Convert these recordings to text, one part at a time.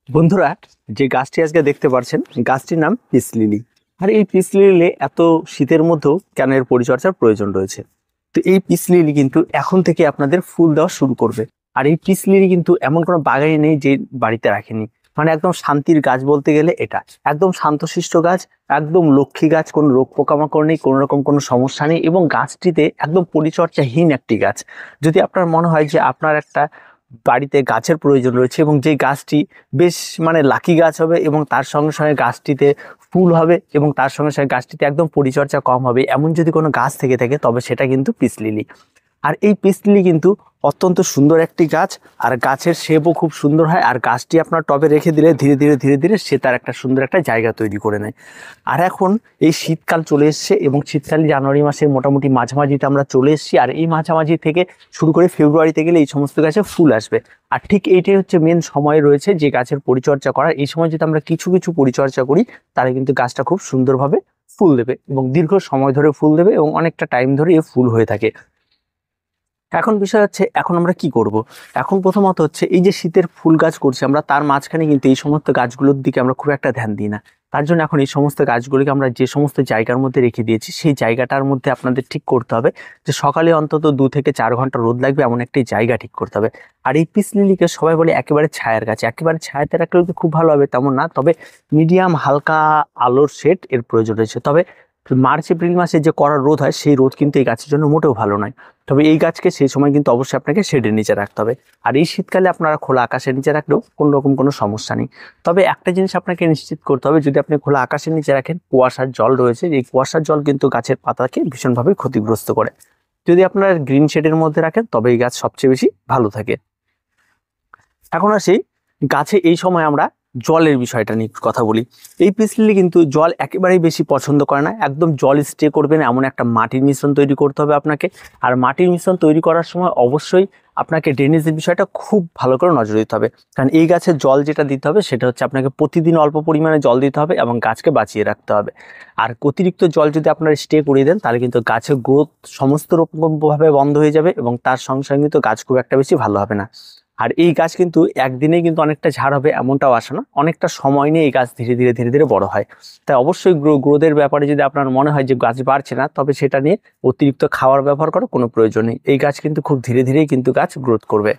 বন্ধুরা, যে গাছটি আজকে দেখতে পাচ্ছেন গাছটির নাম পিস লিলি। আর এই পিস লিলি এত শীতের মধ্যেও কেন এর পরিচর্যার প্রয়োজন রয়েছে? তো এই পিস লিলি কিন্তু এখন থেকে আপনাদের ফুল দেওয়া শুরু করবে। আর এই পিস লিলি কিন্তু এমন কোনো বাগানই নেই যে বাড়িতে রাখেনি। মানে একদম শান্তির গাছ বলতে গেলে এটা একদম শান্তশিষ্ট গাছ, একদম লক্ষ্মী গাছ, কোনো রোগ পোকামাকড় নেই, কোনো রকম কোনো সমস্যা নেই, এবং গাছটিতে একদম পরিচর্যাহীন একটি গাছ। যদি আপনার মনে হয় যে আপনার একটা বাড়িতে গাছের প্রয়োজন রয়েছে এবং যে গাছটি বেশ মানে লাকি গাছ হবে এবং তার সঙ্গে সঙ্গে গাছটিতে ফুল হবে এবং তার সঙ্গে সঙ্গে গাছটিতে একদম পরিচর্যা কম হবে, এমন যদি কোনো গাছ থেকে থাকে তবে সেটা কিন্তু পিস লিলি। আর এই পিস লিলি কিন্তু অত্যন্ত সুন্দর একটি গাছ, আর গাছের শেপও খুব সুন্দর হয়। আর গাছটি আপনার টবে রেখে দিলে ধীরে ধীরে ধীরে ধীরে সে তার একটা সুন্দর একটা জায়গা তৈরি করে নেয়। আর এখন এই শীতকাল চলে এসছে এবং শীতকাল জানুয়ারি মাসের মোটামুটি মাঝামাঝিতে আমরা চলে এসেছি। আর এই মাঝামাঝি থেকে শুরু করে ফেব্রুয়ারিতে গেলে এই সমস্ত গাছে ফুল আসবে। আর ঠিক এইটাই হচ্ছে মেন সময় রয়েছে যে গাছের পরিচর্যা করার। এই সময় যদি আমরা কিছু কিছু পরিচর্যা করি তাহলে কিন্তু গাছটা খুব সুন্দরভাবে ফুল দেবে এবং দীর্ঘ সময় ধরে ফুল দেবে এবং অনেকটা টাইম ধরে এ ফুল হয়ে থাকে। এখন বিষয় হচ্ছে এখন আমরা কি করব। এখন প্রথমত হচ্ছে এই যে শীতের ফুল গাছ করছি আমরা, তার মাঝখানে কিন্তু এই সমস্ত গাছগুলোর দিকে আমরা খুব একটা ধ্যান দিই না। তার জন্য এখন এই সমস্ত গাছগুলিকে আমরা যে সমস্ত জায়গার মধ্যে রেখে দিয়েছি সেই জায়গাটার মধ্যে আপনাদের ঠিক করতে হবে যে সকালে অন্তত 2 থেকে 4 ঘন্টা রোদ লাগবে এমন একটি জায়গা ঠিক করতে হবে। আর এই পিস লিলিকে সবাই বলে একেবারে ছায়ার গাছ, একেবারে ছায়াতে রাখলে খুব ভালো হবে তেমন না, তবে মিডিয়াম হালকা আলোর শেড এর প্রয়োজন রয়েছে। তবে মার্চ এপ্রিল মাসে যে কড়া রোদ হয় সেই রোদ কিন্তু এই গাছের জন্য মোটেও ভালো নয়। তবে এই গাছকে সেই সময় কিন্তু অবশ্যই আপনাকে শেডের নিচে রাখতে হবে। আর এই শীতকালে আপনারা খোলা আকাশের নিচে রাখলেও কোনো রকম কোনো সমস্যা নেই। তবে একটা জিনিস আপনাকে নিশ্চিত করতে হবে, যদি আপনি খোলা আকাশের নিচে রাখেন, কুয়াশার জল রয়েছে, এই কুয়াশার জল কিন্তু গাছের পাতাকে ভীষণভাবে ক্ষতিগ্রস্ত করে। যদি আপনারা গ্রিন শেডের মধ্যে রাখেন তবে এই গাছ সবচেয়ে বেশি ভালো থাকে। এখন আসি গাছে এই সময় আমরা জলের বিষয়টা নিয়ে কথা বলি। এই পিস লিলি কিন্তু জল একেবারেই বেশি পছন্দ করে না, একদম জল স্টে করবে না এমন একটা মাটির মিশ্রণ তৈরি করতে হবে আপনাকে। আর মাটির মিশ্রণ তৈরি করার সময় অবশ্যই আপনাকে ড্রেনেজের বিষয়টা খুব ভালো করে নজর দিতে হবে, কারণ এই গাছের জল যেটা দিতে হবে সেটা হচ্ছে আপনাকে প্রতিদিন অল্প পরিমাণে জল দিতে হবে এবং গাছকে বাঁচিয়ে রাখতে হবে। আর অতিরিক্ত জল যদি আপনারা স্টে করিয়ে দেন তাহলে কিন্তু গাছের গ্রোথ সমস্ত রকমভাবে বন্ধ হয়ে যাবে এবং তার সঙ্গে সঙ্গে কিন্তু গাছ খুব একটা বেশি ভালো হবে না। আর এই গাছ কিন্তু একদিনেই কিন্তু অনেকটা ঝাড় হবে এমনটাও আসে না, অনেকটা সময় নিয়ে এই গাছ ধীরে ধীরে ধীরে ধীরে বড় হয়। তাই অবশ্যই গ্রোথের ব্যাপারে যদি আপনার মনে হয় যে গাছ বাড়ছে না, তবে সেটা নিয়ে অতিরিক্ত খাবার ব্যবহার করার কোনো প্রয়োজন নেই। এই গাছ কিন্তু খুব ধীরে ধীরেই কিন্তু গাছ গ্রোথ করবে।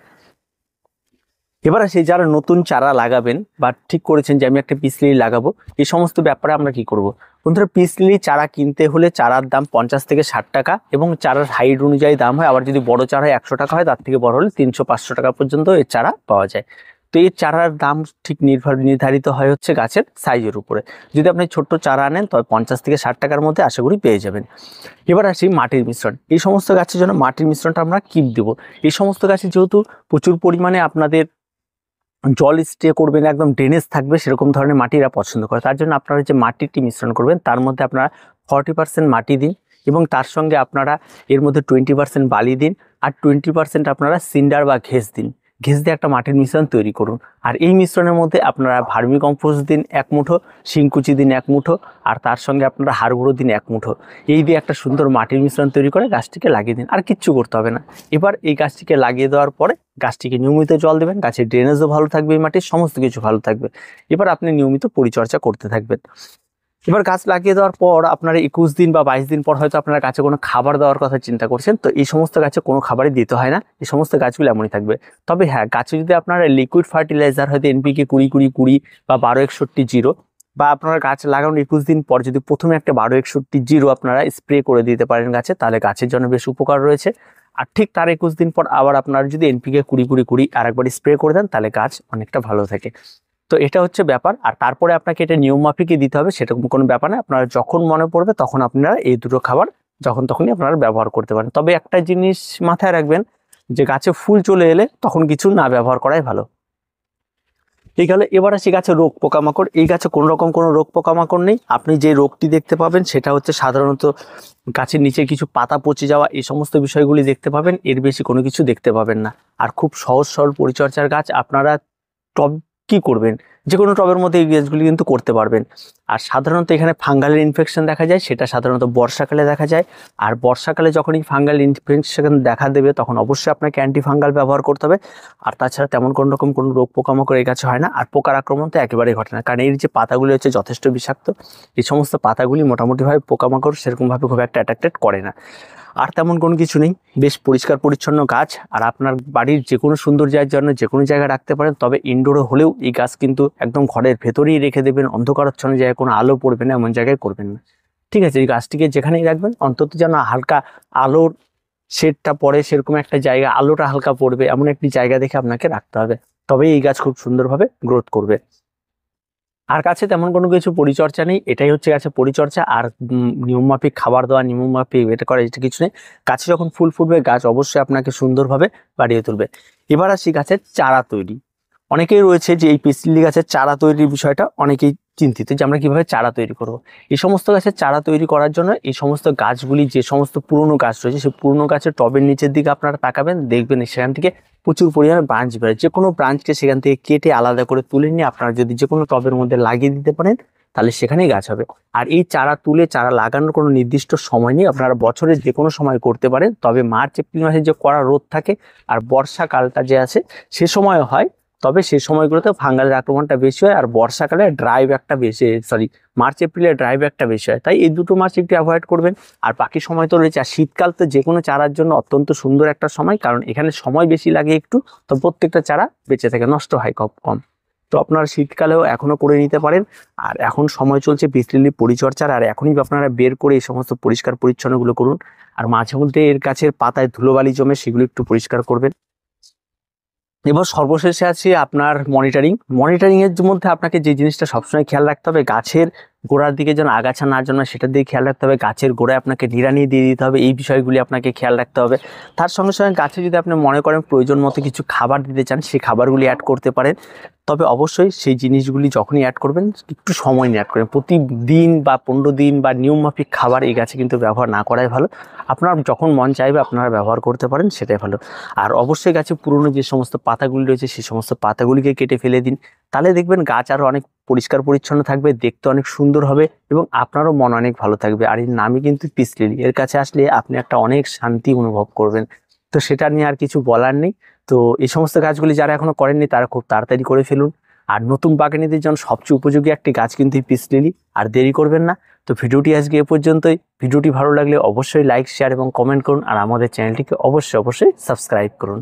এবার আসি যারা নতুন চারা লাগাবেন বা ঠিক করেছেন যে আমি একটা পিস লিলি লাগাবো, এই সমস্ত ব্যাপারে আমরা কি করব। বন্ধুরা, পিস লিলি চারা কিনতে হলে চারার দাম 50 থেকে 60 টাকা এবং চারার হাইট অনুযায়ী দাম হয়। আবার যদি বড় চারা হয় 100 টাকা হয়, তার থেকে বড় হলে 300-500 টাকা পর্যন্ত এর চারা পাওয়া যায়। তো এই চারার দাম ঠিক নির্ধারিত হয় হচ্ছে গাছের সাইজের উপরে। যদি আপনি ছোট্ট চারা আনেন তবে 50 থেকে 60 টাকার মধ্যে আশা করি পেয়ে যাবেন। এবার আসি মাটির মিশ্রণ। এই সমস্ত গাছের জন্য মাটির মিশ্রণটা আমরা কি দেবো। এই সমস্ত গাছে যেহেতু প্রচুর পরিমাণে আপনাদের জল স্টে করবে না, একদম ড্রেনেজ থাকবে, সেরকম ধরনের মাটিরা পছন্দ করে। তার জন্য আপনারা যে মাটিটি মিশ্রণ করবেন তার মধ্যে আপনারা 40% মাটি দিন এবং তার সঙ্গে আপনারা এর মধ্যে 20% বালি দিন আর 20% আপনারা সিন্ডার বা ঘেঁস দিন। ঘেঁস দিয়ে একটা মাটির মিশ্রণ তৈরি করুন। আর এই মিশ্রণের মধ্যে আপনারা ভার্মি কম্পোস্ট দিন 1 মুঠো, শিংকুচি দিন 1 মুঠো, আর তার সঙ্গে আপনারা হাড় গুঁড়ো দিন 1 মুঠো। এই দিয়ে একটা সুন্দর মাটির মিশ্রণ তৈরি করে গাছটিকে লাগিয়ে দিন, আর কিচ্ছু করতে হবে না। এবার এই গাছটিকে লাগিয়ে দেওয়ার পরে গাছটিকে নিয়মিত জল দেবেন, গাছের ড্রেনেজও ভালো থাকবে, এই মাটির সমস্ত কিছু ভালো থাকবে। এবার আপনি নিয়মিত পরিচর্যা করতে থাকবেন। এবার গাছ লাগিয়ে দেওয়ার পর আপনারা 21 দিন বা 22 দিন পর হয়তো আপনারা গাছে কোনো খাবার দেওয়ার কথা চিন্তা করছেন, তো এই সমস্ত গাছে কোনো খাবারই দিতে হয় না, এই সমস্ত গাছগুলো এমনই থাকবে। তবে হ্যাঁ, গাছে যদি আপনারা লিকুইড ফার্টিলাইজার হয়তো NPK 20-20-20 বা 12-61-0 বা আপনারা গাছ লাগানোর 21 দিন পর যদি প্রথমে একটা 12-61-0 আপনারা স্প্রে করে দিতে পারেন গাছে, তাহলে গাছের জন্য বেশ উপকার রয়েছে। আর ঠিক তার 21 দিন পর আবার আপনারা যদি NPK 20-20-20 আর একবার স্প্রে করে দেন তাহলে গাছ অনেকটা ভালো থাকে। তো এটা হচ্ছে ব্যাপার। আর তারপরে আপনাকে এটা নিয়ম মাফিকই দিতে হবে, সেরকম কোনো ব্যাপার না। আপনারা যখন মনে পড়বে তখন আপনারা এই দুটো খাবার তখনই আপনারা ব্যবহার করতে পারেন। তবে একটা জিনিস মাথায় রাখবেন যে গাছে ফুল চলে এলে তখন কিছু না ব্যবহার করাই ভালো। এই গেলে এবার আসি গাছে রোগ পোকামাকড়। এই গাছে কোনো রকম কোনো রোগ পোকামাকড় নেই। আপনি যে রোগটি দেখতে পাবেন সেটা হচ্ছে সাধারণত গাছের নিচে কিছু পাতা পচে যাওয়া, এই সমস্ত বিষয়গুলি দেখতে পাবেন, এর বেশি কোনো কিছু দেখতে পাবেন না। আর খুব সহজ সরল পরিচর্যার গাছ। আপনারা টব কি করবেন, যে কোনো টবের মধ্যে এই গাছগুলি কিন্তু করতে পারবেন। আর সাধারণত এখানে ফাঙ্গালের ইনফেকশন দেখা যায়, সেটা সাধারণত বর্ষাকালে দেখা যায়। আর বর্ষাকালে যখন এই ফাঙ্গাল ইনফেকশন দেখা দেবে তখন অবশ্যই আপনাকে অ্যান্টিফাঙ্গাল ব্যবহার করতে হবে। আর তাছাড়া তেমন কোনো রোগ পোকামাকড় এই গাছে হয় না, আর পোকার আক্রমণ তো একেবারেই ঘটে না, কারণ এর যে পাতাগুলি হচ্ছে যথেষ্ট বিষাক্ত। এই সমস্ত পাতাগুলি মোটামুটিভাবে পোকামাকড় সেরকমভাবে খুব একটা অ্যাট্রাক্টেড করে না। আর তেমন কোনো কিছু নেই, বেশ পরিষ্কার পরিচ্ছন্ন গাছ। আর আপনার বাড়ির যে কোনো সৌন্দর্যের জন্য যে কোনো জায়গায় রাখতে পারেন, তবে ইনডোরে হলেও এই গাছ কিন্তু একদম ঘরের ভেতরেই রেখে দেবেন, অন্ধকারাচ্ছন্ন জায়গায়, কোনো আলো পড়বে না এমন জায়গায় করবেন না। ঠিক আছে, এই গাছটিকে যেখানেই রাখবেন অন্তত যেন হালকা আলোর শেডটা পড়ে, সেরকম একটা জায়গা, আলোটা হালকা পড়বে এমন একটি জায়গা দেখে আপনাকে রাখতে হবে, তবেই এই গাছ খুব সুন্দরভাবে গ্রোথ করবে। আর গাছে তেমন কোনো কিছু পরিচর্যা নেই, এটাই হচ্ছে গাছের পরিচর্যা। আর নিয়মমাফিক খাবার দেওয়া, নিয়মমাফিক এটা করা, এটা কিছু নেই। গাছে যখন ফুল ফুটবে গাছ অবশ্যই আপনাকে সুন্দরভাবে বাড়িয়ে তুলবে। এবার আসি গাছের চারা তৈরি। অনেকেই রয়েছে যে এই পিস লিলি গাছের চারা তৈরির বিষয়টা অনেকেই চিন্তিত যে আমরা কিভাবে চারা তৈরি করব। এই সমস্ত গাছের চারা তৈরি করার জন্য এই সমস্ত গাছগুলি, যে সমস্ত পুরনো গাছ রয়েছে, সেই পুরনো গাছের টবের নিচের দিকে আপনারা তাকাবেন, দেখবেন সেখান থেকে প্রচুর পরিমাণে ব্রাঞ্চ বেরোয়। যে কোনো ব্রাঞ্চকে সেখান থেকে কেটে আলাদা করে তুলে নিয়ে আপনারা যদি যে কোনো টবের মধ্যে লাগিয়ে দিতে পারেন, তাহলে সেখানেই গাছ হবে। আর এই চারা তুলে চারা লাগানোর কোনো নির্দিষ্ট সময় নেই, আপনারা বছরের যে কোনো সময় করতে পারেন। তবে মার্চ এপ্রিল মাসে যে কড়া রোদ থাকে আর বর্ষাকালটা যে আছে সে সময় হয়, তবে সেই সময়গুলোতে ফাঙ্গালের আক্রমণটা বেশি হয়। আর বর্ষাকালে ড্রাই ব্যাকটা বেশি, মার্চ এপ্রিলে ড্রাই ব্যাকটা বেশি হয়, তাই এই দুটো মাস একটু অ্যাভয়েড করবেন। আর বাকি সময় তো রয়েছে। আর শীতকাল তো যে কোনো চারার জন্য অত্যন্ত সুন্দর একটা সময়, কারণ এখানে সময় বেশি লাগে একটু, তো প্রত্যেকটা চারা বেঁচে থাকে, নষ্ট হয় কম। তো আপনারা শীতকালেও এখনো করে নিতে পারেন। আর এখন সময় চলছে পিস লিলি পরিচর্যার, আর এখনই আপনারা বের করে এই সমস্ত পরিষ্কার পরিচ্ছন্নগুলো করুন। আর মাঝে মধ্যে এর গাছের পাতায় ধুলোবালি জমে, সেগুলো একটু পরিষ্কার করবেন। এবার সর্বশেষে আছে আপনার মনিটরিং এর মধ্যে আপনাকে যে জিনিসটা সবসময় খেয়াল রাখতে হবে, গাছের গোড়ার দিকে যেন আগাছা না জন্মায় সেটার দিকে খেয়াল রাখতে হবে। গাছের গোড়ায় আপনাকে নিড়ানি দিয়ে দিতে হবে, এই বিষয়গুলি আপনাকে খেয়াল রাখতে হবে। তার সঙ্গে সঙ্গে গাছে যদি আপনি মনে করেন প্রয়োজন মতো কিছু খাবার দিতে চান, সেই খাবারগুলি অ্যাড করতে পারেন। তবে অবশ্যই সেই জিনিসগুলি যখনই অ্যাড করবেন একটু সময় নিয়ে অ্যাড করবেন। প্রতিদিন বা 15 দিন বা নিয়মমাফিক খাবার এই গাছে কিন্তু ব্যবহার না করাই ভালো। আপনার যখন মন চাইবে আপনারা ব্যবহার করতে পারেন, সেটাই ভালো। আর অবশ্যই গাছে পুরনো যে সমস্ত পাতাগুলি রয়েছে সেই সমস্ত পাতাগুলিকে কেটে ফেলে দিন, তাহলে দেখবেন গাছ আরও অনেক পরিষ্কার পরিচ্ছন্ন থাকবে, দেখতে অনেক সুন্দর হবে এবং আপনারও মন অনেক ভালো থাকবে। আর এর নামই কিন্তু পিস লিলি, এর কাছে আসলে আপনি একটা অনেক শান্তি অনুভব করবেন। তো সেটা নিয়ে আর কিছু বলার নেই। তো এই সমস্ত গাছগুলি যারা এখনো করেননি তারা খুব তাড়াতাড়ি করে ফেলুন। আর নতুন বাগানীদের জন্য সবচেয়ে উপযোগী একটি গাছ কিন্তু এই পিস লিলি, আর দেরি করবেন না। তো ভিডিওটি আজকে এ পর্যন্তই। ভিডিওটি ভালো লাগলে অবশ্যই লাইক, শেয়ার এবং কমেন্ট করুন, আর আমাদের চ্যানেলটিকে অবশ্যই সাবস্ক্রাইব করুন।